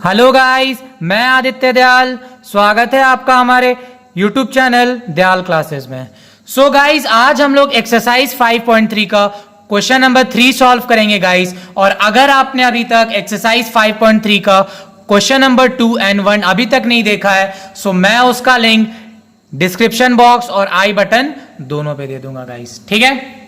Hello guys, मैं आदित्य दयाल। स्वागत है आपका हमारे यूट्यूब चैनल दयाल क्लासेस में। सो गाइस, आज हम लोग एक्सरसाइज 5.3 का क्वेश्चन नंबर 3 सॉल्व करेंगे गाइस। और अगर आपने अभी तक एक्सरसाइज 5.3 का क्वेश्चन नंबर 2 एंड 1 अभी तक नहीं देखा है, सो मैं उसका लिंक डिस्क्रिप्शन बॉक्स और आई बटन दोनों पे दे दूंगा गाइस, ठीक है।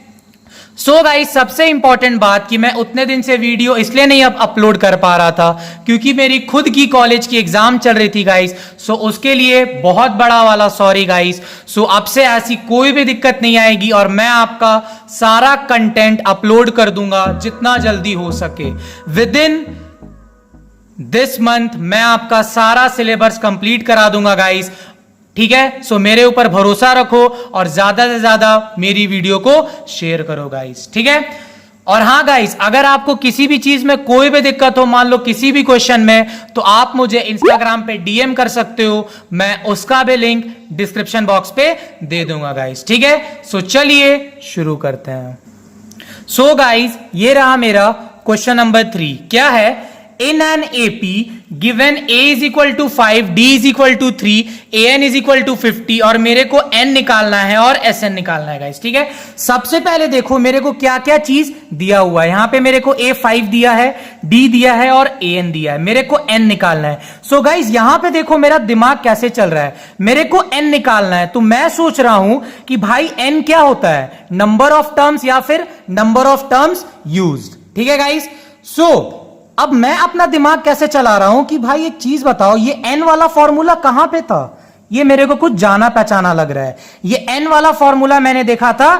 सो गाइस, सबसे इंपॉर्टेंट बात कि मैं उतने दिन से वीडियो इसलिए नहीं अपलोड कर पा रहा था क्योंकि मेरी खुद की कॉलेज की एग्जाम चल रही थी गाइस। सो उसके लिए बहुत बड़ा वाला सॉरी गाइस। सो अब से ऐसी कोई भी दिक्कत नहीं आएगी और मैं आपका सारा कंटेंट अपलोड कर दूंगा जितना जल्दी हो सके। विद इन दिस मंथ मैं आपका सारा सिलेबस कंप्लीट करा दूंगा गाइस, ठीक है। सो मेरे ऊपर भरोसा रखो और ज्यादा से ज्यादा मेरी वीडियो को शेयर करो गाइस, ठीक है। और हाँ गाइस, अगर आपको किसी भी चीज में कोई भी दिक्कत हो, मान लो किसी भी क्वेश्चन में, तो आप मुझे इंस्टाग्राम पे डीएम कर सकते हो। मैं उसका भी लिंक डिस्क्रिप्शन बॉक्स पे दे दूंगा गाइस, ठीक है। सो चलिए शुरू करते हैं। सो गाइस, ये रहा मेरा क्वेश्चन नंबर 3। क्या है? In an AP, given A is equal to 5, D is equal to 3, AN is equal to 50 और मेरे को N निकालना है और SN निकालना है गाइस, ठीक है। सबसे पहले देखो मेरे को क्या क्या चीज दिया हुआ है। यहां पे मेरे को A 5 दिया है, D दिया है और AN दिया है। मेरे को N निकालना है। सो गाइस, यहां पे देखो मेरा दिमाग कैसे चल रहा है। मेरे को N निकालना है तो मैं सोच रहा हूं कि भाई N क्या होता है, नंबर ऑफ टर्म्स या फिर नंबर ऑफ टर्म्स यूज्ड, ठीक है गाइस। सो अब मैं अपना दिमाग कैसे चला रहा हूं कि भाई एक चीज बताओ, ये एन वाला फॉर्मूला कहां पे था? ये मेरे को कुछ जाना पहचाना लग रहा है। ये एन वाला फॉर्मूला मैंने देखा था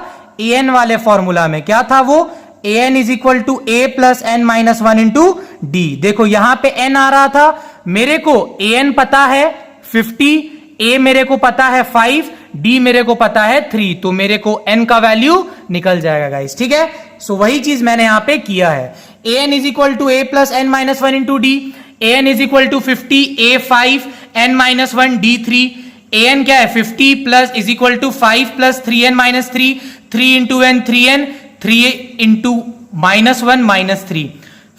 ए एन वाले फॉर्मूला में। क्या था वो? A N is equal to A plus N minus 1 into D. देखो यहां पे एन आ रहा था, मेरे को ए एन पता है 50, ए मेरे को पता है 5, डी मेरे को पता है 3, तो मेरे को एन का वैल्यू निकल जाएगा गाइस, ठीक है। सो वही चीज मैंने यहां पे किया है। an is equal to a plus n minus 1 into d, an is equal to 50, a 5, n minus 1, d 3, an क्या है 50 plus is equal to 5 plus 3n minus 3, 3 into n 3n, 3 into minus 1 minus 3,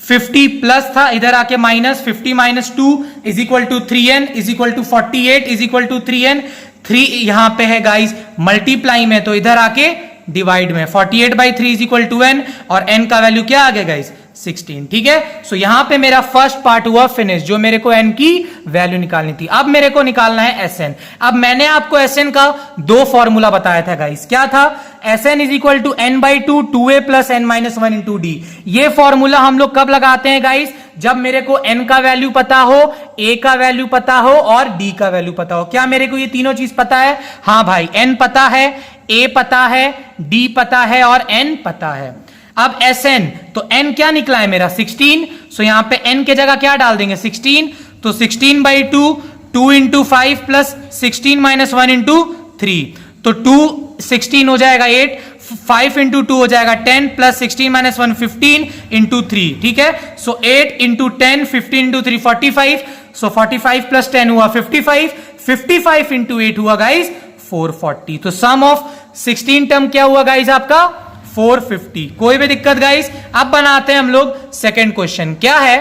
50 plus था इधर आके minus, 50 minus 2 is equal to 3n is equal to 48 is equal to 3n, 3 यहां पे है guys multiply में, तो इधर आके डिवाइड में 48 by 3 is equal to n और n का वैल्यू क्या आ गया गाइस 16, ठीक है। सो यहां पे मेरा फर्स्ट पार्ट हुआ फिनिश, जो मेरे को n की वैल्यू निकालनी थी। अब मेरे को निकालना है Sn। अब मैंने आपको Sn का दो फॉर्मूला बताया था गाइस। क्या था? Sn is equal to n by 2 2a plus n minus 1 into d. ये फॉर्मूला हम लोग कब लगाते हैं गाइस? जब मेरे को n का वैल्यू पता हो, a का वैल्यू पता हो और d का वैल्यू पता हो। क्या मेरे को ये तीनों चीज पता है? हाँ भाई, n पता है, a पता है, d पता है और n पता है। अब Sn, तो n क्या निकला है मेरा 16। सो यहां पे n के जगह क्या डाल देंगे 16, तो 16 by 2, 2 into 5 plus 16 minus 1 into 3, तो 2 16 हो जाएगा 8, 5 इंटू 2 हो जाएगा 10 प्लस 16 माइनस 1 15 इंटू 3, ठीक है। सो 8 इंटू 10, 15 इंटू 3 45, सो 45 प्लस 10 हुआ 55, 55 इंटू 8 हुआ गाइज 440। तो सम ऑफ 16 टर्म क्या हुआ गाइज आपका 450। कोई भी दिक्कत गाइस? अब बनाते हैं हम लोग सेकंड क्वेश्चन। क्या है?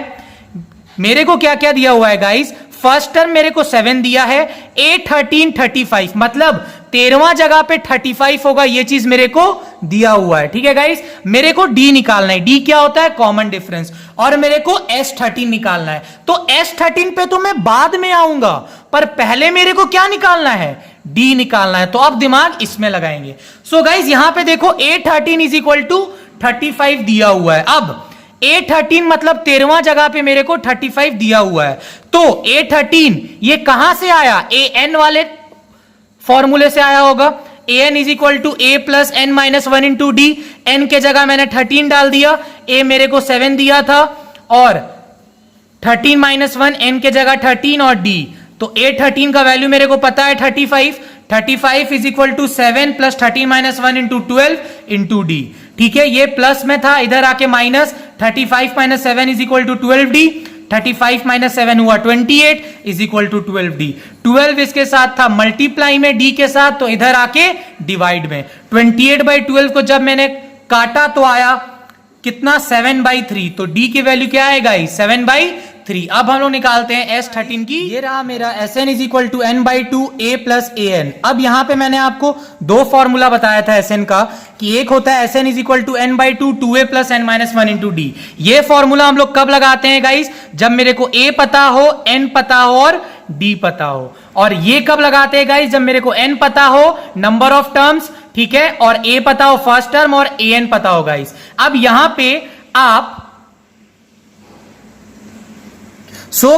मेरे को क्या क्या दिया हुआ है गाइस? फर्स्ट टर्म मेरे को 7 दिया है, a 13 35, मतलब 13वां जगह पे 35 होगा, ये चीज मेरे को दिया हुआ है, ठीक है गाइस। मेरे को d निकालना है, d क्या होता है? Common difference. और मेरे को S13 निकालना है, तो S13 पे तो मैं बाद में आऊंगा, पर पहले मेरे को क्या निकालना है? d निकालना है। तो अब दिमाग इसमें लगाएंगे। सो गाइस, यहां पे देखो a13 इज इक्वल टू 35 दिया हुआ है। अब a13 मतलब 13वां जगह पे मेरे को 35 दिया हुआ है, तो a13 ये कहां से आया? an वाले फॉर्मूले से आया होगा। an is equal to a plus n minus 1 into d. n के जगह मैंने 13 डाल दिया, a मेरे को 7 दिया था और 13 माइनस 1, n के जगह 13 और d, तो a13 का वैल्यू मेरे को पता है 35, 35 is equal to 7 plus 13 minus 1 into 12 into d, ठीक है। ये प्लस में था, इधर आके minus, 35 minus 7 is equal to 12d, 35 minus 7 हुआ 28 इज इक्वल टू 12d। 12 इसके साथ था मल्टीप्लाई में d के साथ, तो इधर आके डिवाइड में 28 बाई 12 को जब मैंने काटा तो आया कितना 7/3, तो d की वैल्यू क्या आएगा 7/3 3। अब हम लोग निकालते हैं S13 की। ये रहा मेरा Sn is equal to n by two a plus an। अब यहां पे मैंने आपको दो फॉर्मूला बताया था Sn का, कि एक होता है Sn is equal to n by two 2a plus n minus 1 into d. ये फॉर्मूला हम लोग कब लगाते हैं गाइस? जब मेरे को a पता हो, n पता हो और d पता हो। और ये कब लगाते हैं गाइस? जब मेरे को n पता हो, नंबर ऑफ टर्म्स, ठीक है, और a पता हो फर्स्ट टर्म और an पता हो गाइस। अब यहां पे आप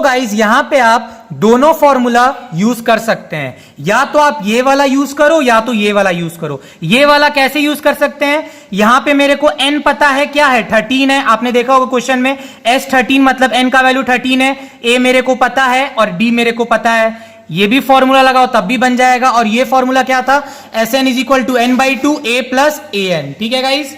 गाइस यहां पे आप दोनों फॉर्मूला यूज कर सकते हैं, या तो आप ये वाला यूज करो या तो ये वाला यूज करो। ये वाला कैसे यूज कर सकते हैं? यहां पे मेरे को n पता है, क्या है? 13 है। आपने देखा होगा क्वेश्चन में S13 मतलब n का वैल्यू 13 है, a मेरे को पता है और d मेरे को पता है। ये भी फॉर्मूला लगाओ तब भी बन जाएगा। और ये फॉर्मूला क्या था? Sn is equal to n by two a plus an। ठीक है गाइस,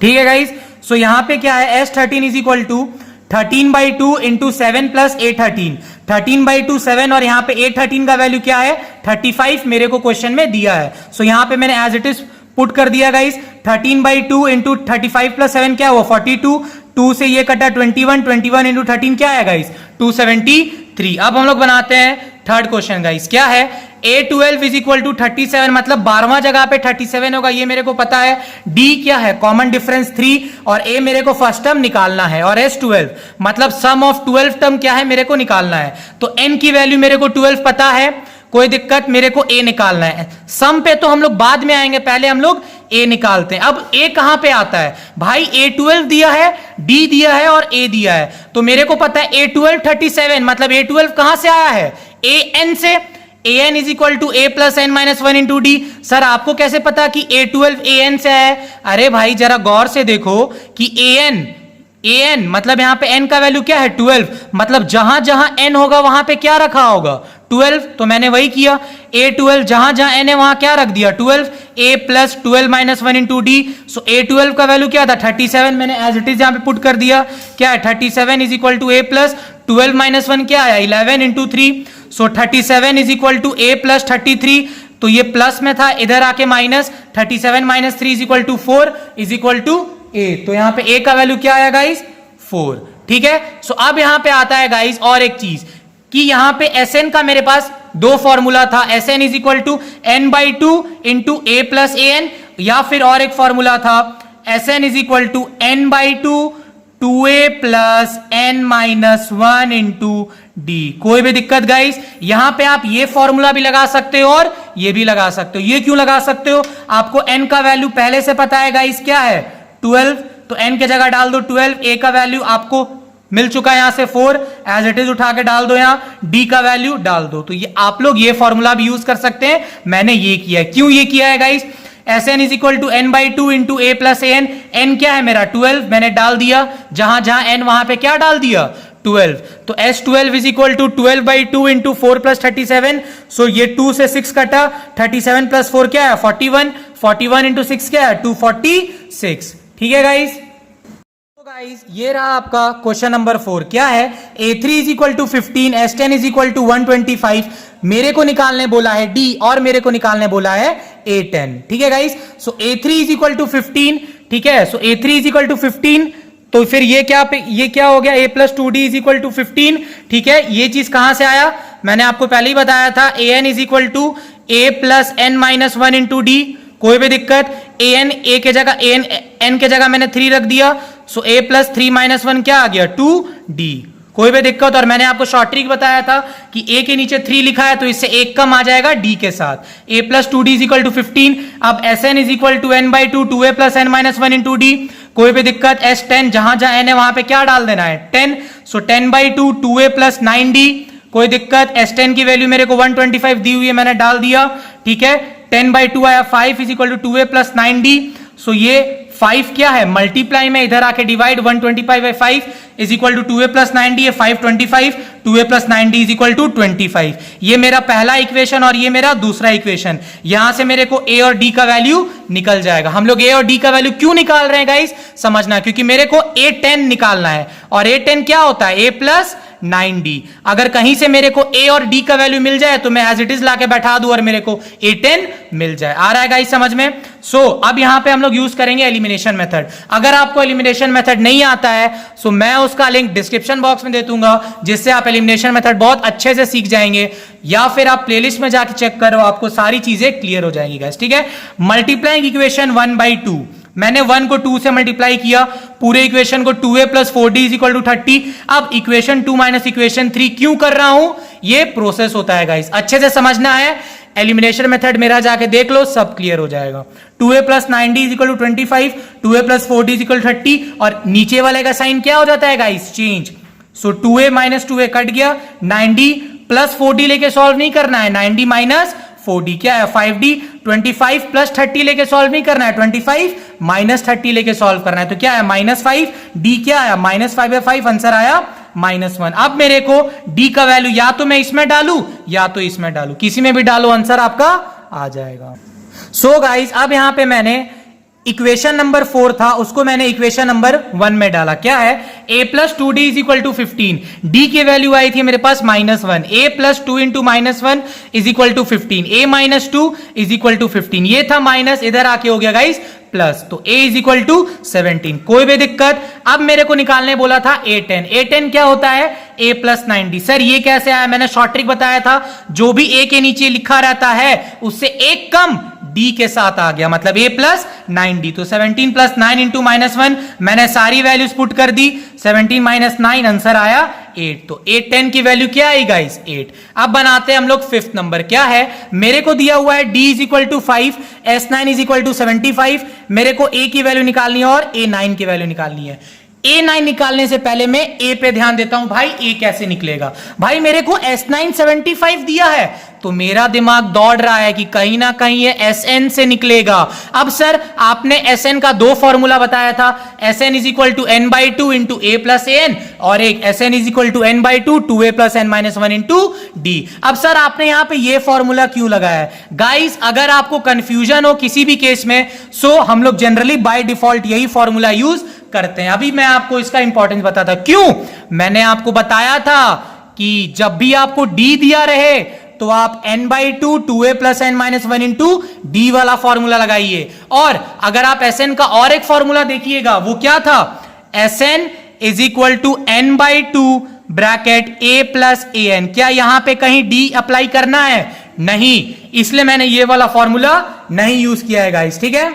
ठीक है गाइस। सो यहां पे क्या है? S13 is equal to 13 by two into 7 plus A13। 13 by two 7 और यहां पे A13 का वैल्यू क्या है? 35 मेरे को क्वेश्चन में दिया है। सो यहां पे मैंने एज इट इज पुट कर दिया guys. 13 by two into 35 plus 7 क्या है? वो 42। 2 से ये कटा 21, 21 इंटू 13 क्या है गाइस? 273। अब हम लोग बनाते हैं थर्ड क्वेश्चन गाइस। क्या है? A12 इज इक्वल टू 37 मतलब 12वां जगह पे 37 होगा, ये मेरे को पता है। D क्या है? कॉमन डिफरेंस 3 और A मेरे को फर्स्ट टर्म निकालना है। और S12 मतलब सम ऑफ 12 टर्म क्या है? मेरे को निकालना है। तो N की वैल्यू मेरे को 12 पता है, कोई दिक्कत, मेरे को A निकालना है। सम पे तो हम लोग बाद में आएंगे, पहले हम लोग A निकालते हैं। अब A कहां पे आता है भाई? A12 दिया है, D दिया है और A दिया है। तो मेरे को पता है A12 37 मतलब A12 कहां से आया है? AN से। an is equal to a plus N minus 1 into d. Sir आपको कैसे पता कि A12 an से है? अरे भाई जरा गौर से देखो कि an मतलब यहां पे n का वैल्यू क्या है? 12। मतलब जहां जहां n होगा वहां पे क्या रखा होगा? 12। तो मैंने वही किया। A12 जहां जहां n है वहां क्या रख दिया? 12। a plus 12 minus 1 into D. So A12 का वैल्यू क्या था? 37। मैंने एज इट इज यहां पे पुट कर दिया। क्या है? 37 is equal to a plus 12 minus 1 क्या आया? 11 into 3। So 37 is equal to a plus 33। तो ये प्लस में था, इधर आके minus. 37 minus 3 is equal to 4 is equal to a। तो यहां पे a का वैल्यू क्या आया गाइस? 4। ठीक है। सो अब यहां पे आता है गाइस और एक चीज कि यहां पे Sn का मेरे पास दो फॉर्मूला था। Sn is equal to n by two into a plus an, या फिर और एक फॉर्मूला था Sn is equal to n by two 2a plus n minus 1 into d. कोई भी दिक्कत गाइस? यहां पे आप ये फॉर्मूला भी लगा सकते हो और ये भी लगा सकते हो। ये क्यों लगा सकते हो? आपको n का वैल्यू पहले से पता है गाइस, क्या है? 12। तो n के जगह डाल दो 12। a का वैल्यू आपको मिल चुका है यहां से 4, एज इट इज उठा के डाल दो, यहां d का वैल्यू डाल दो। तो ये आप लोग ये फॉर्मूला भी यूज कर सकते हैं। मैंने ये किया है। क्यों ये किया है guys? Sn is equal to n by two into a plus an। n क्या है मेरा? 12। मैंने डाल दिया, जहां जहां n वहां पे क्या डाल दिया? 12। तो S12 is equal to 12 by two into 4 plus 37। So ये 2 से 6 कटा, 37 प्लस 4 क्या है? 41। 41 इंटू 6 क्या है? 246। ठीक है गाइस। गाइस ये रहा आपका क्वेश्चन नंबर 4। क्या है? A3 is equal to 15, S10 is equal to 125। मेरे को निकालने बोला है D और मेरे को निकालने बोला है A10। ठीक है guys. So A3 is equal to 15। ठीक है। So A3 is equal to 15। तो फिर ये क्या हो गया? a plus 2d is equal to 15। ठीक है। ये चीज कहां से आया? मैंने आपको पहले ही बताया था। an is equal to a plus n minus 1 into d. कोई भी दिक्कत? a के जगह n के जगह मैंने 3 रख दिया। सो a प्लस 3 माइनस 1 क्या आ गया? 2d। कोई भी दिक्कत? और मैंने आपको शॉर्ट ट्रिक बताया था कि a के नीचे 3 लिखा है तो इससे एक कम आ जाएगा d के साथ। a plus 2d is equal to 15। अब Sn is equal to n by two 2a plus n minus 1 into d. कोई भी दिक्कत? S10 जहां जहां n है वहां पे क्या डाल देना है? 10। सो 10 by two 2a plus 9d। कोई दिक्कत? S10 की वैल्यू मेरे को 125 दी हुई है, मैंने डाल दिया। ठीक है। 10 बाई टू आया 5 is equal to 2a plus 9d। So ये 5 क्या है? मल्टीप्लाई में इधर आके divide, 125 by 5 is equal to 2a plus 9d। 525, 2a plus 9d is equal to 25। ये मेरा पहला इक्वेशन और ये मेरा दूसरा इक्वेशन। यहां से मेरे को a और d का वैल्यू निकल जाएगा। हम लोग a और d का वैल्यू क्यों निकाल रहे हैं गाइस? समझना, क्योंकि मेरे को A10 निकालना है। और A10 क्या होता है? a plus 9d। अगर कहीं से मेरे को a और d का वैल्यू मिल जाए तो मैं एज इट इज लाके बैठा दूं और मेरे को a10 मिल जाए। आ रहा है गाइस समझ में? अब यहां पे हम लोग यूज करेंगे एलिमिनेशन मेथड। अगर आपको एलिमिनेशन मेथड नहीं आता है मैं उसका लिंक डिस्क्रिप्शन बॉक्स में दे दूंगा, जिससे आप एलिमिनेशन मेथड बहुत अच्छे से सीख जाएंगे, या फिर आप प्लेलिस्ट में जाके चेक करो, आपको सारी चीजें क्लियर हो जाएंगी गाइस। ठीक है, मल्टीप्लाइंग इक्वेशन 1/2, मैंने 1 को 2 से मल्टीप्लाई किया, पूरे इक्वेशन को 2a + 4d = 30। अब इक्वेशन 2 - इक्वेशन 3 क्यों कर रहा हूं, ये प्रोसेस होता है गाइस, अच्छे से समझना है। एलिमिनेशन मेथड मेरा जाके देख लो, सब क्लियर हो जाएगा। 2a + 9d = 25, 2a + 4d = 30, और नीचे वाले का साइन क्या हो जाता है guys, change. 2a - 2a cut गया, 9d + 4d लेके सॉल्व नहीं करना है, 9d - 4d क्या है 5d, 25 + 30 लेके सॉल्व नहीं करना है, 25 - 30 लेके सॉल्व करना है, तो क्या है -5, d क्या आया -5/5, आंसर आया -1। अब मेरे को d का वैल्यू या तो मैं इसमें डालू या तो इसमें डालू, किसी में भी डालो आंसर आपका आ जाएगा। गाइस अब यहां पे मैंने इक्वेशन नंबर 4 था, उसको मैंने इक्वेशन नंबर 1 में डाला। क्या है, a + 2d = 15, d की वैल्यू आई थी मेरे पास -1, a + 2 × -1 = 15, a - 2 = 15, ये था माइनस, इधर आके हो गया गाइस प्लस, तो a = 17। कोई भी दिक्कत? अब मेरे को निकालने बोला था a10, a10 क्या होता है, a + 9d। सर ये कैसे आया, मैंने शॉर्ट ट्रिक बताया था, जो भी a के नीचे लिखा रहता है उससे एक कम d के साथ आ गया, मतलब a + 9d। तो 17 + 9 × -1, मैंने सारी वैल्यूज पुट कर दी, 17 - 9 आंसर आया 8। तो a10 की वैल्यू क्या आई गाइस, 8। अब बनाते हैं हम लोग 5th नंबर। क्या है, मेरे को दिया हुआ है d = 5, s9 = 75, मेरे को a की वैल्यू निकालनी है और a9 की वैल्यू निकालनी है। a9 निकालने से पहले मैं a पे ध्यान देता हूं, भाई a कैसे निकलेगा। भाई मेरे को s9 75 दिया है, तो मेरा दिमाग दौड़ रहा है कि कहीं ना कहीं ये sn से निकलेगा। अब सर आपने sn का 2 फॉर्मूला बताया था, sn = n/2 × a + an, और एक sn = n/2 2a + n - 1 × d। अब सर आपने यहां पे ये फॉर्मूला क्यों लगाया है गाइस? अगर आपको कंफ्यूजन हो किसी भी केस में, हम लोग जनरली बाय डिफॉल्ट यही फॉर्मूला यूज करते हैं। अभी मैं आपको इसका इंपॉर्टेंस बताता, क्यों मैंने आपको बताया था कि जब भी आपको d दिया रहे तो आप n/2 2a + n - 1 × d वाला फॉर्मूला लगाइए। और अगर आप sn का और एक फॉर्मूला देखिएगा, वो क्या था, sn = n/2 bracket a + an। क्या यहां पे कहीं d अप्लाई करना है? नहीं, इसलिए मैंने ये वाला फॉर्मूला नहीं यूज किया है गाइस। ठीक है,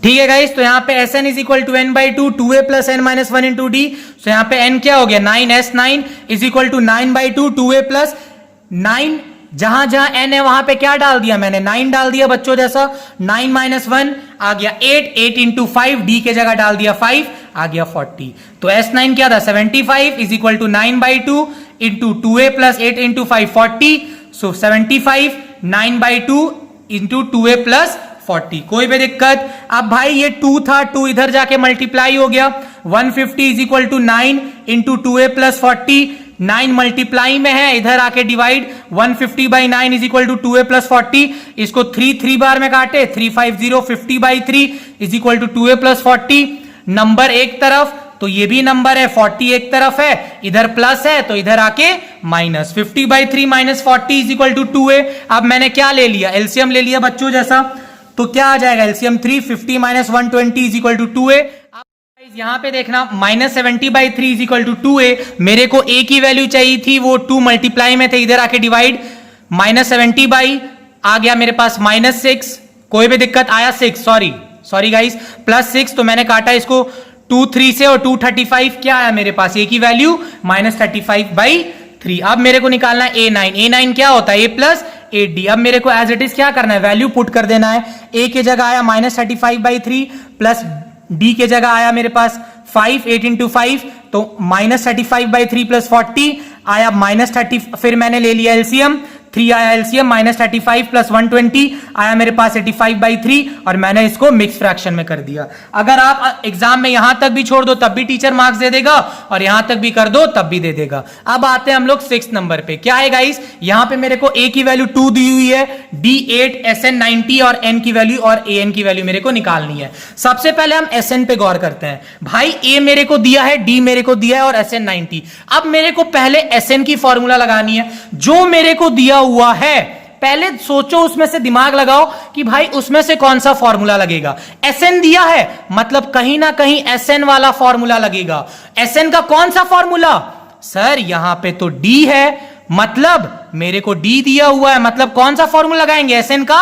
ठीक है गाइस, तो यहां पे sn = n/2 2a + n - 1 × d। तो यहां पे n क्या हो गया, 9, s9 = 9/2 2a + 9, जहां जहां n है वहां पे क्या डाल दिया मैंने, 9 डाल दिया बच्चों जैसा, 9 - 1 आ गया 8, 8 × 5, d के जगह डाल दिया 5, आ गया 40। तो s9 क्या था, 75 = 9/2 × 2a + 8 × 5 40, 75 9/2 × 2a + 40। कोई भी दिक्कत? अब भाई ये 2 था, 2 इधर जाके मल्टीप्लाई हो गया, 150 = 9 × 2a + 40, 9 मल्टीप्लाई में है, इधर आके डिवाइड, 150/9 = 2a + 40, इसको 3 बार में काटे, 350 50/3 = 2a + 40। नंबर एक तरफ तो ये भी नंबर है, 40 एक तरफ है, इधर प्लस है तो इधर आके माइनस, 50/3 - 40 = 2a। अब मैंने क्या ले लिया, एलसीएम ले लिया बच्चों जैसा, तो क्या आ जाएगा एलसीएम 350 - 120 = 2a। यहां पे देखना, -70/3 = 2a, मेरे को a की वैल्यू चाहिए थी, वो 2 मल्टीप्लाई में थे, इधर आके डिवाइड, -70 आ गया मेरे पास -6, कोई भी दिक्कत, आया 6, सॉरी गाइस, +6, तो मैंने काटा इसको 2 3 से, और 235 क्या आया मेरे पास, a की वैल्यू -35/3। अब मेरे को निकालना है a9 क्या होता है, a + 8d। अब मेरे को एज इट इज क्या करना है, वैल्यू पुट कर देना है। a के जगह आया -35/3 प्लस d के जगह आया मेरे पास 5, 8 × 5, तो -35/3 + 40 आया -30, फिर मैंने ले लिया एलसीएम, 3 आया एलसीएम -35 प्लस 120 आया मेरे पास 85/3 और मैंने इसको मिक्स फ्रैक्शन में कर दिया। अगर आप एग्जाम में यहां तक भी छोड़ दो तब भी टीचर मार्क्स दे देगा और यहां तक भी कर दो तब भी दे देगा। अब आते हैं हम लोग 6 नंबर पे। क्या है गाइस, यहां पे मेरे को a की वैल्यू 2 दी हुई है, d 8, sn 90 और n की वैल्यू और an की वैल्यू मेरे को निकालनी है। सबसे पहले हम sn पे गौर करते हैं। भाई a मेरे को दिया है, d मेरे को दिया है और sn 90। अब मेरे को पहले sn की फॉर्मूला लगानी है। जो मेरे को दिया हुआ है पहले सोचो, उसमें से दिमाग लगाओ कि भाई उसमें से कौन सा फॉर्मूला लगेगा। sn दिया है मतलब कहीं ना कहीं sn वाला फॉर्मूला लगेगा। sn का कौन सा फॉर्मूला? सर यहां पे तो d है, मतलब मेरे को d दिया हुआ है, मतलब कौन सा फॉर्मूला लगाएंगे? sn का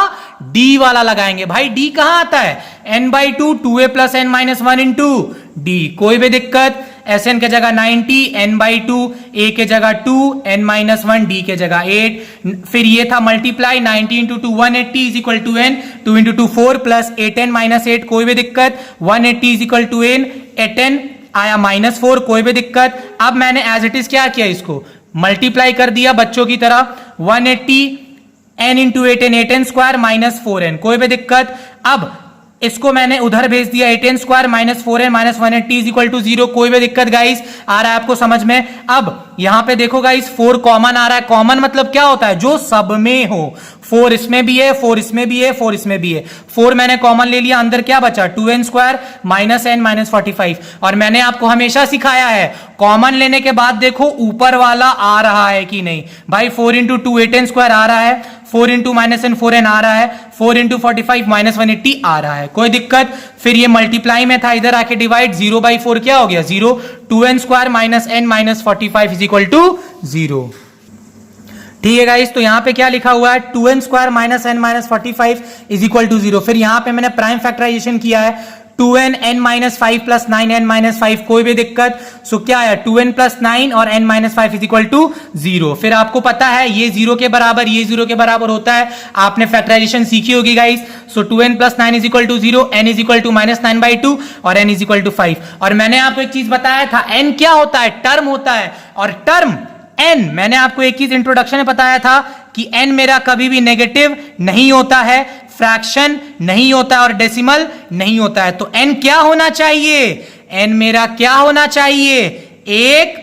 d वाला लगाएंगे। भाई d कहां आता है? n/2 2a plus n minus 1 into d। कोई भी दिक्कत? sn के जगह 90, n/2, a के जगह 2, n माइनस 1, d के जगह 8। फिर ये था multiply 90 into 2 180 is equal to n, 2 into 2 4 plus 8n minus 8। कोई भी दिक्कत? 180 is equal to n, 8n आया -4। कोई भी दिक्कत? अब मैंने एज इट इज क्या किया, इसको मल्टीप्लाई कर दिया बच्चों की तरह। 180 n into 8n, 8n square minus 4n। कोई भी दिक्कत? अब इसको मैंने उधर भेज दिया, 8n square minus 4n minus 180 is equal to 0। कोई भी दिक्कत गाइस? आ रहा है आपको समझ में? अब यहां पे देखो गाइस 4 कॉमन आ रहा है। कॉमन मतलब क्या होता है? जो सब में हो। 4 इसमें भी है, 4 इसमें भी है, 4 इसमें भी है। 4 मैंने कॉमन ले लिया, अंदर क्या बचा? 2n square minus n minus 45। और मैंने आपको हमेशा सिखाया है कॉमन लेने के बाद देखो ऊपर वाला आ रहा है कि नहीं। भाई 4 इंटू 2 8n स्क्वायर आ रहा है, 4 इंटू माइनस n 4n आ रहा है, 4 इंटू 45 माइनस 180 आ रहा है। कोई दिक्कत? फिर ये मल्टीप्लाई में था, इधर आके डिवाइड, 0/4 क्या हो गया? 0। 2n square minus n minus 45 is equal to 0। ठीक है गाइस, तो यहां पे क्या लिखा हुआ है? 2n square minus n minus 45 is equal to 0। फिर यहां पे मैंने प्राइम फैक्टराइजेशन किया है, 2n n minus 5 plus 9n minus 5। कोई भी दिक्कत? सो क्या है? 2n प्लस 9 और n minus 5 is equal to 0। फिर आपको पता है ये 0 के बराबर, ये 0 के बराबर होता है। आपने फैक्टराइजेशन सीखी होगी guys. So 2n plus 9 is equal to 0, n is equal to minus 9/2 और n इज इक्वल टू 5। और मैंने आपको एक चीज बताया था, n क्या होता है? टर्म होता है। और टर्म n, मैंने आपको एक चीज इंट्रोडक्शन में बताया था कि n मेरा कभी भी नेगेटिव नहीं होता है, फ्रैक्शन नहीं होता है और डेसिमल नहीं होता है। तो n क्या होना चाहिए? n मेरा क्या होना चाहिए? एक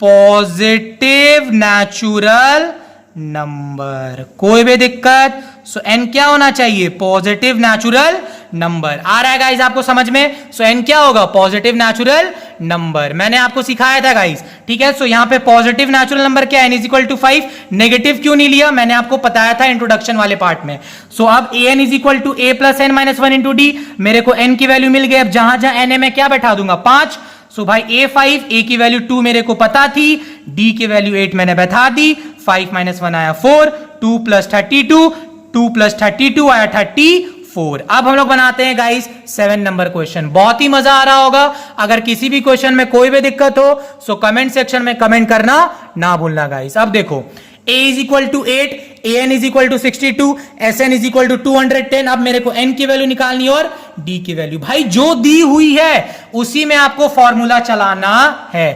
पॉजिटिव नेचुरल नंबर। कोई भी दिक्कत? सो n क्या होना चाहिए? Positive natural number. आ रहा है गाइस आपको समझ में? सो n क्या होगा? Positive natural number. मैंने आपको सिखाया था गाइस, ठीक है। सो यहां पे पॉजिटिव नेचुरल नंबर क्या है? n is equal to 5। Negative क्यों नहीं लिया? मैंने आपको बताया था इंट्रोडक्शन वाले पार्ट में। सो अब an is equal to a plus n minus 1 into d। मेरे को n की वैल्यू मिल गई। अब जहां जहां n है मैं क्या बैठा दूंगा? 5। सो भाई a5, a की वैल्यू 2 मेरे को पता थी, d की वैल्यू 8 मैंने बैठा दी, 5 माइनस 1 आया 4, 2 प्लस 32, 2 प्लस 32 आया 34। अब हम लोग बनाते हैं गाइस 7 नंबर क्वेश्चन। बहुत ही मजा आ रहा होगा। अगर किसी भी क्वेश्चन में कोई भी दिक्कत हो सो कमेंट सेक्शन में कमेंट करना ना भूलना गाइस। अब देखो, a is equal to 8, an is equal to 62, sn is equal to 210। अब मेरे को n की वैल्यू निकालनी और d की वैल्यू। भाई जो दी हुई है उसी में आपको फॉर्मूला चलाना है।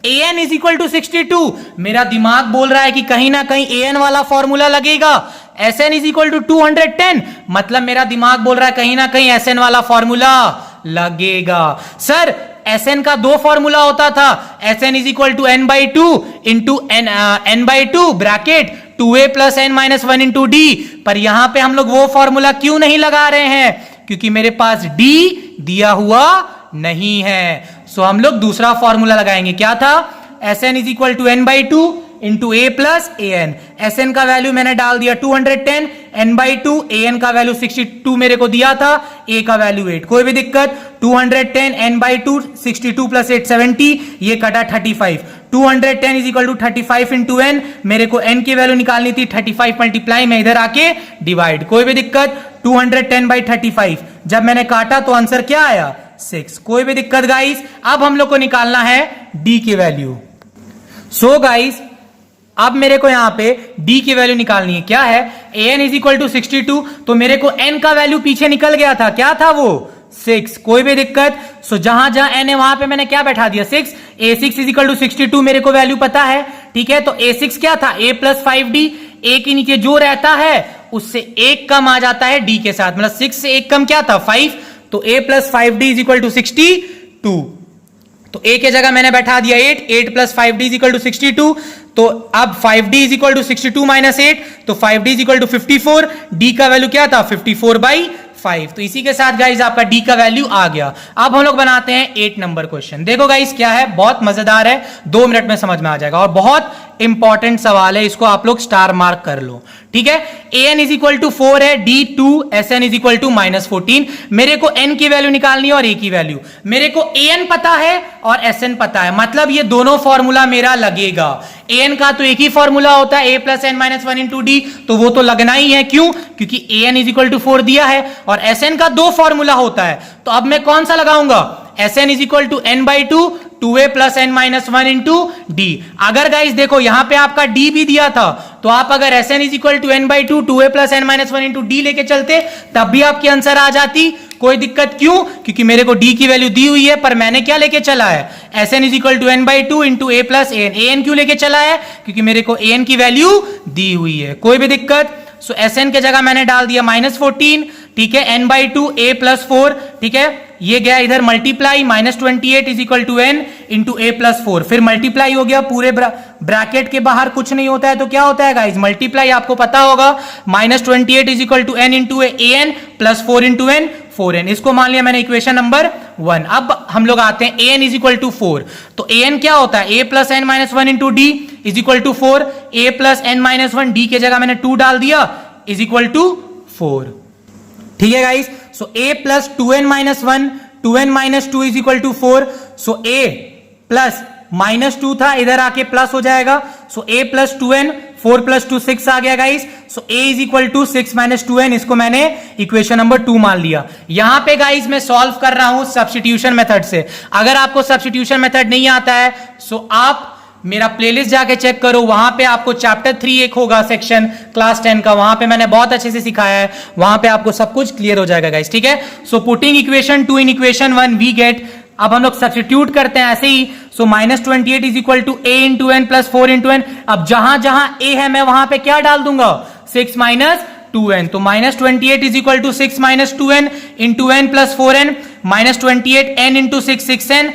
an इज इक्वल टू 62, मेरा दिमाग बोल रहा है कि कहीं ना कहीं an वाला फॉर्मूला लगेगा। sn इज इक्वल टू 210, मतलब मेरा दिमाग बोल रहा है कहीं ना कहीं sn वाला फॉर्मूला लगेगा। सर sn का 2 फॉर्मूला होता था, sn is equal to n/2 into n/2 bracket 2a plus n minus 1 into d। पर यहां पे हम लोग वो फॉर्मूला क्यों नहीं लगा रहे हैं? क्योंकि मेरे पास d दिया हुआ नहीं है। सो हम लोग दूसरा फॉर्मूला लगाएंगे। क्या था? sn is equal to n/2 into a plus an। sn का वैल्यू मैंने डाल दिया 210, n/2, an का वैल्यू 62 मेरे को दिया था, a का वैल्यू 8। कोई भी दिक्कत? 210 n/2, 62 प्लस 8 70, ये कटा 35। 210 is equal to 35 into n। मेरे को n की वैल्यू निकालनी थी, 35 मल्टीप्लाई में इधर आके डिवाइड। कोई भी दिक्कत? 210/35। जब मैंने काटा तो आंसर क्या आया? 6। कोई भी दिक्कत गाइस? अब हम लोग को निकालना है d की वैल्यू। सो गाइस अब मेरे को यहां पे d की वैल्यू निकालनी है। क्या है? an इज इक्वल टू 62, तो मेरे को n का वैल्यू पीछे निकल गया था। क्या था वो? 6। कोई भी दिक्कत? सो जहां जहां n है वहां पे मैंने क्या बैठा दिया? 6। a6 इज इक्वल टू 62 मेरे को वैल्यू पता है, ठीक है। तो a6 क्या था? a प्लस 5d, ए के नीचे जो रहता है उससे एक कम आ जाता है डी के साथ, मतलब 6 से एक कम क्या था 5, तो a plus 5d is equal to 62। तो a के जगह मैंने बैठा दिया 8 plus 5d is equal to 62। तो अब 5d is equal to 62 minus 8, तो 5d is equal to 54, d का वैल्यू क्या था 54/5। तो इसी के साथ गाइज आपका d का वैल्यू आ गया। अब हम लोग बनाते हैं 8 नंबर क्वेश्चन। देखो गाइज क्या है, बहुत मजेदार है, 2 मिनट में समझ में आ जाएगा और बहुत इंपॉर्टेंट सवाल है, इसको आप लोग स्टार मार्क कर लो, ठीक है। an इज इक्वल टू 4 है, d2, sn is equal to -14। मेरे को n की वैल्यू निकालनी है और a की वैल्यू। मेरे को an पता है और sn पता है, मतलब ये दोनों फॉर्मूला मेरा लगेगा। an का तो एक ही फॉर्मूला होता है a plus N minus 1 into d, तो वो तो लगना ही है। क्यों? क्योंकि an इज इक्वल टू 4 दिया है और sn का 2 फॉर्मूला होता है। तो अब मैं कौन सा लगाऊंगा? sn is equal to n/2 2a plus N minus 1 into d. अगर गाइस देखो यहां पे आपका d भी दिया था, तो आप अगर sn is equal to n/2 2a plus N minus 1 into d लेके चलते तब भी आपकी आंसर आ जाती, कोई दिक्कत। क्यों? क्योंकि मेरे को d की वैल्यू दी हुई है, पर मैंने क्या लेके चला है sn is equal to n/2 into a plus an क्यों लेके चला है? क्योंकि मेरे को an की वैल्यू दी हुई है, कोई भी दिक्कत। सो sn के जगह मैंने डाल दिया -14, ठीक है, n/2 a प्लस 4, ठीक है, ये गया इधर multiply, -28 is equal to n into a plus 4, फिर मल्टीप्लाई हो गया, पूरे ब्रैकेट के बाहर कुछ नहीं होता है तो क्या होता है गाइज मल्टीप्लाई, आपको पता होगा, -28 is equal to n into an plus 4 into n 4n। इसको मान लिया मैंने इक्वेशन नंबर 1। अब हम लोग आते हैं an इज इक्वल टू 4, तो an क्या होता है a plus N minus 1 into d is equal to 4, a plus N minus 1 d के जगह मैंने 2 डाल दिया इज इक्वल टू 4, ठीक है guys. So a plus 2n minus 1 2n minus 2 is equal to 4। So a plus -2 था, इधर आके प्लस हो जाएगा। So a plus 2n 4 plus 2 6 आ गया guys. So a is equal to 6 minus 2n, इसको मैंने इक्वेशन नंबर 2 मान लिया। यहां पे गाइस मैं सॉल्व कर रहा हूं सब्स्टिट्यूशन मेथड से। अगर आपको सब्स्टिट्यूशन मेथड नहीं आता है सो आप मेरा प्लेलिस्ट जाके चेक करो, वहां पे आपको चैप्टर 3 एक होगा सेक्शन क्लास 10 का, वहां पे मैंने बहुत अच्छे से सिखाया है, वहां पे आपको सब कुछ क्लियर हो जाएगा गाइस, ठीक है। So putting equation 2 in equation 1 we get, अब हम लोग सब्स्टिट्यूट करते हैं ऐसे ही। So -28 is equal to a into n plus 4 into n. अब जहां जहां a है मैं वहां पे क्या डाल दूंगा 6 माइनस 2n, तो -28 is equal to 6 minus 2n into n plus 4n, -28 n into 6 6n,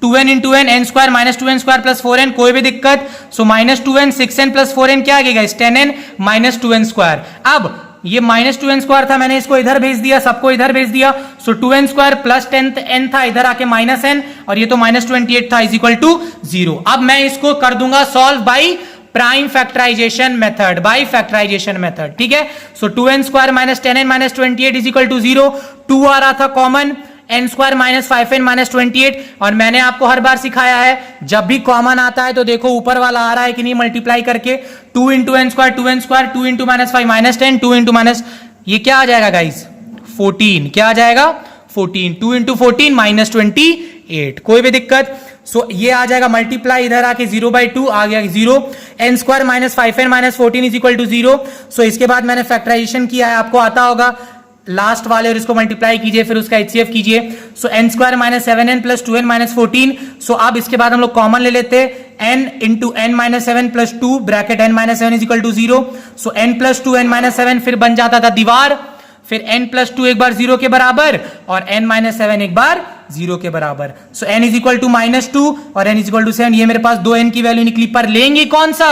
2n into n n square minus 2n square plus 4n, कोई भी दिक्कत। सो -2n 6n प्लस 4n क्या आ गया 10n माइनस 2n स्क्वायर। अब ये -2n square था, मैंने इसको इधर भेज दिया, सबको इधर भेज दिया। सो 2n स्क्वायर प्लस 10n था, इधर आके -n, और ये तो -28 था इज इक्वल टू 0। अब मैं इसको कर दूंगा solve by prime factorisation method, by factorisation method, ठीक है। So 2n square minus 10n minus 28 is equal to 0, 2 आ रहा था common, n square minus 5n minus 28, और मैंने आपको हर बार सिखाया है जब भी कॉमन आता है तो देखो ऊपर वाला आ रहा है कि नहीं मल्टीप्लाई करके, 2 into n square 2n square, 2 into minus 5 minus 10, 2 into minus, ये क्या आ जाएगा गाइस 14, क्या आ जाएगा 14, 2 इंटू 14 माइनस 28, कोई भी दिक्कत। सो ये आ जाएगा मल्टीप्लाई, इधर आके 0/2 आ गया 0, n square minus 5n minus 14 is equal to 0। So इसके बाद मैंने फैक्टराइजेशन किया है, आपको आता होगा, लास्ट वाले और इसको मल्टीप्लाई कीजिए, फिर उसका HCF कीजिए। सो n square minus 7n plus 2n minus 14। सो अब इसके बाद हम लोग कॉमन ले लेते हैं, n into n minus 7 plus 2 bracket n minus 7 is equal to 0। So n plus 2 n minus 7 फिर बन जाता था दीवार, फिर n प्लस 2 एक बार 0 के बराबर और n माइनस 7 एक बार 0 के बराबर। सो n इज इक्वल टू -2 और n इज इक्वल टू 7, ये मेरे पास 2n की वैल्यू निकली, पर लेंगे कौन सा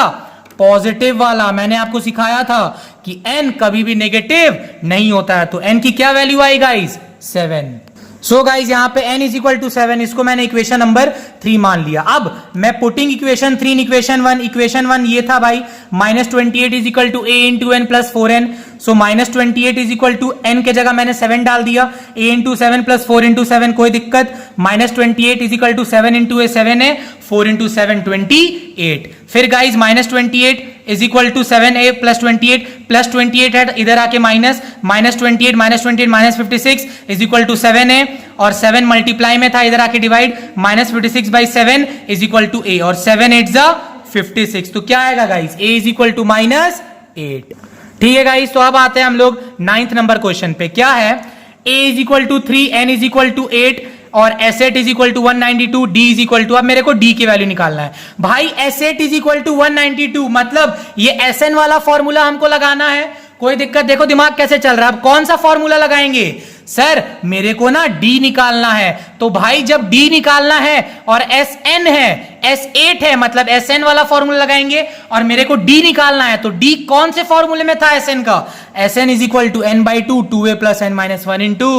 पॉजिटिव वाला। मैंने आपको सिखाया था कि n कभी भी नेगेटिव नहीं होता है, तो n की क्या वैल्यू आई गाइस 7। सो गाइज यहाँ पे n इज इक्वल टू 7, इसको मैंने इक्वेशन नंबर 3 मान लिया। अब मैं putting equation 3 in equation 1, equation 1 ये था भाई -28 is equal to a into n plus 4n। So -28 is equal to n के जगह मैंने 7 डाल दिया, a इंटू 7 प्लस 4 इंटू 7, कोई दिक्कत। -28 is equal to 7 into a 7 है, 4 इंटू 7 28। फिर guys -28 is equal to 7a plus 28 plus 28 है, इधर आके -28 minus 56 is equal to 7a, और 7 मल्टीप्लाई में था, इधर आके divide, -56/7 is equal to a, और 7 8 जा 56, तो क्या आएगा guys a is equal to -8। ठीक है गाइस, तो अब आते हैं हम लोग 9th नंबर क्वेश्चन पे। क्या है a is equal to 3 n is equal to 8। और S8 is equal to 192, D is equal to, अब मेरे को D की वैल्यू निकालना है भाई। S8 इज इक्वल टू 192 मतलब ये Sn वाला फॉर्मूला हमको लगाना है। कोई दिक्कत, देखो दिमाग कैसे चल रहा है। अब कौन सा फॉर्मूला लगाएंगे सर, मेरे को ना D निकालना है। तो भाई जब D निकालना है और Sn है, S8 है, मतलब Sn वाला फॉर्मूला लगाएंगे और मेरे को D निकालना है। तो D कौन से फॉर्मूले में था Sn का? Sn is equal to n by 2 2a plus n minus 1 into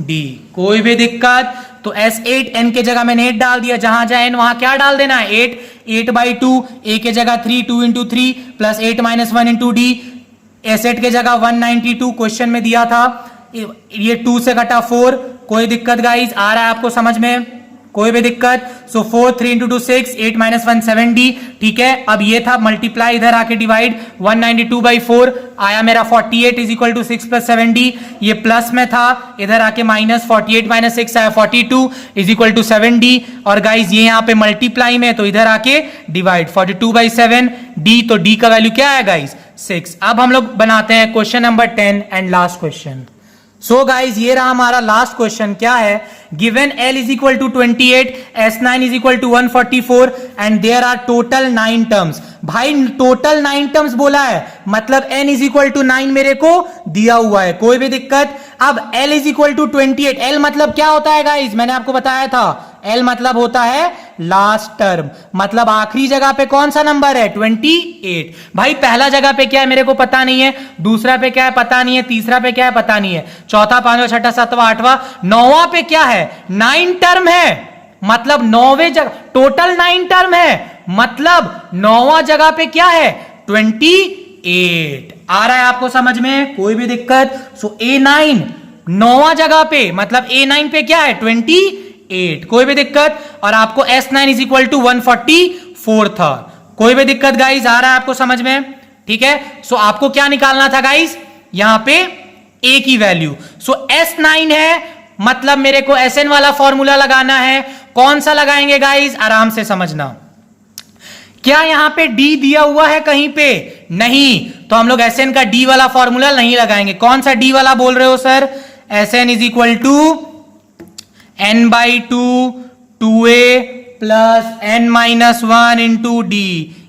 D। कोई भी दिक्कत? तो S8 n के जगह मैंने 8 डाल दिया, जहां जहां n वहां क्या डाल देना है 8, 8 बाई 2, a के जगह 3, 2 into 3 plus 8 minus 1 into D। S8 के जगह 192 क्वेश्चन में दिया था, ये 2 से कटा 4। कोई दिक्कत गाइस, आ रहा है आपको समझ में? कोई भी दिक्कत? सो 4, 3 इंटू 2 6, 8 माइनस 1 7 D। ठीक है, अब ये था मल्टीप्लाई, इधर आके डिवाइड, 192 बाई 4 आया मेरा 48 is equal to 6 plus 7 D। ये प्लस में था, इधर आके माइनस, 48 माइनस 6 आया 42 इज इक्वल टू 7 D। और गाइस ये यहाँ पे मल्टीप्लाई में, तो इधर आके डिवाइड, 42 बाई 7 D। तो D का वैल्यू क्या है गाइस? 6। अब हम लोग बनाते हैं question number 10 and last question. So guys ये रहा हमारा लास्ट क्वेश्चन। क्या है? Given L is equal to 28, S9 is equal to 144 and there are total 9 terms. भाई टोटल 9 टर्म्स बोला है, मतलब n इज इक्वल टू 9 मेरे को दिया हुआ है। कोई भी दिक्कत? अब L is equal to 28, L मतलब क्या होता है गाइज? मैंने आपको बताया था, L मतलब होता है लास्ट टर्म, मतलब आखिरी जगह पे कौन सा नंबर है? 28। भाई पहला जगह पे क्या है मेरे को पता नहीं है, दूसरा पे क्या है पता नहीं है, तीसरा पे क्या है पता नहीं है, चौथा, पांचवा, छठा, सातवां, आठवां, नौवां पे क्या है? 9 टर्म है, मतलब 9वें जगह टोटल 9 टर्म है, मतलब 9वां जगह पे क्या है? 28। आ रहा है आपको समझ में? कोई भी दिक्कत? सो A9 9वां जगह पे, मतलब A9 पे क्या है? 28। कोई भी दिक्कत? और आपको S9 इज इक्वल टू 144 था। कोई भी दिक्कत गाइज? आ रहा है आपको समझ में? ठीक है, सो आपको क्या निकालना था गाइज? यहां पे A की वैल्यू। सो S9 है, मतलब मेरे को Sn वाला फॉर्मूला लगाना है। कौन सा लगाएंगे गाइज? आराम से समझना। क्या यहां पे D दिया हुआ है कहीं पे? नहीं, तो हम लोग Sn का D वाला फॉर्मूला नहीं लगाएंगे। कौन सा D वाला बोल रहे हो sir? Sn is equal to n by 2 2a plus n minus 1 into D।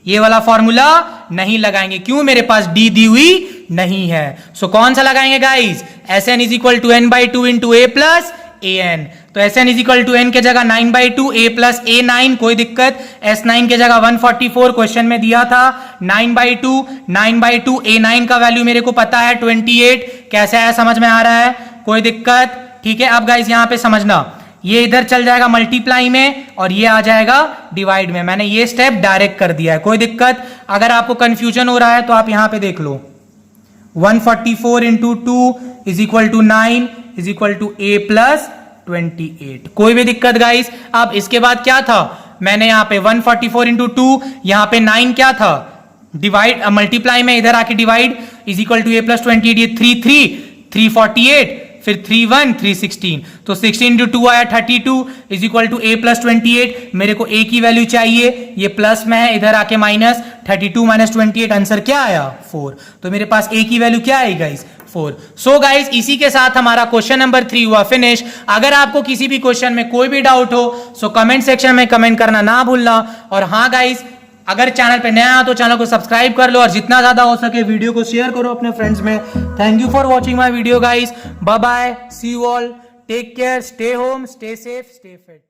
ये वाला फॉर्मूला नहीं लगाएंगे, क्यों? मेरे पास D दी हुई नहीं है। सो कौन सा लगाएंगे guys? Sn is equal to n by 2 into a plus an। तो Sn is equal to n के जगह 9 बाई 2 a प्लस a9। कोई दिक्कत? S9 के जगह 144 क्वेश्चन में दिया था, 9 बाई 2 a9 का वैल्यू मेरे को पता है 28। कैसे आया समझ में आ रहा है? कोई दिक्कत? ठीक है, अब गाइज यहां पे समझना, ये इधर चल जाएगा मल्टीप्लाई में और ये आ जाएगा डिवाइड में। मैंने ये स्टेप डायरेक्ट कर दिया है। कोई दिक्कत? अगर आपको कंफ्यूजन हो रहा है तो आप यहां पे देख लो, 144 into 2 is equal to 9 is equal to a plus 28। कोई भी दिक्कत गाइस? अब इसके बाद क्या था? मैंने यहां पे 144 इंटू 2, यहां पे 9 क्या था? डिवाइड, मल्टीप्लाई में, इधर आके divide is equal to a plus 28। ये 348, फिर 3 1 3 16, तो 16 इंटू 2 आया 32 is equal to a plus 28। मेरे को a की वैल्यू चाहिए, ये प्लस में है, इधर आके माइनस, 32 माइनस 28, आंसर क्या आया? 4। तो मेरे पास a की वैल्यू क्या आई गाइस? 4। सो गाइस इसी के साथ हमारा क्वेश्चन नंबर 3 हुआ फिनिश। अगर आपको किसी भी क्वेश्चन में कोई भी डाउट हो सो कमेंट सेक्शन में कमेंट करना ना भूलना। और हाँ गाइस, अगर चैनल पे नया हो तो चैनल को सब्सक्राइब कर लो और जितना ज्यादा हो सके वीडियो को शेयर करो अपने फ्रेंड्स में। Thank you for watching my video guys. Bye bye, see you all, take care, stay home, stay safe, stay fit.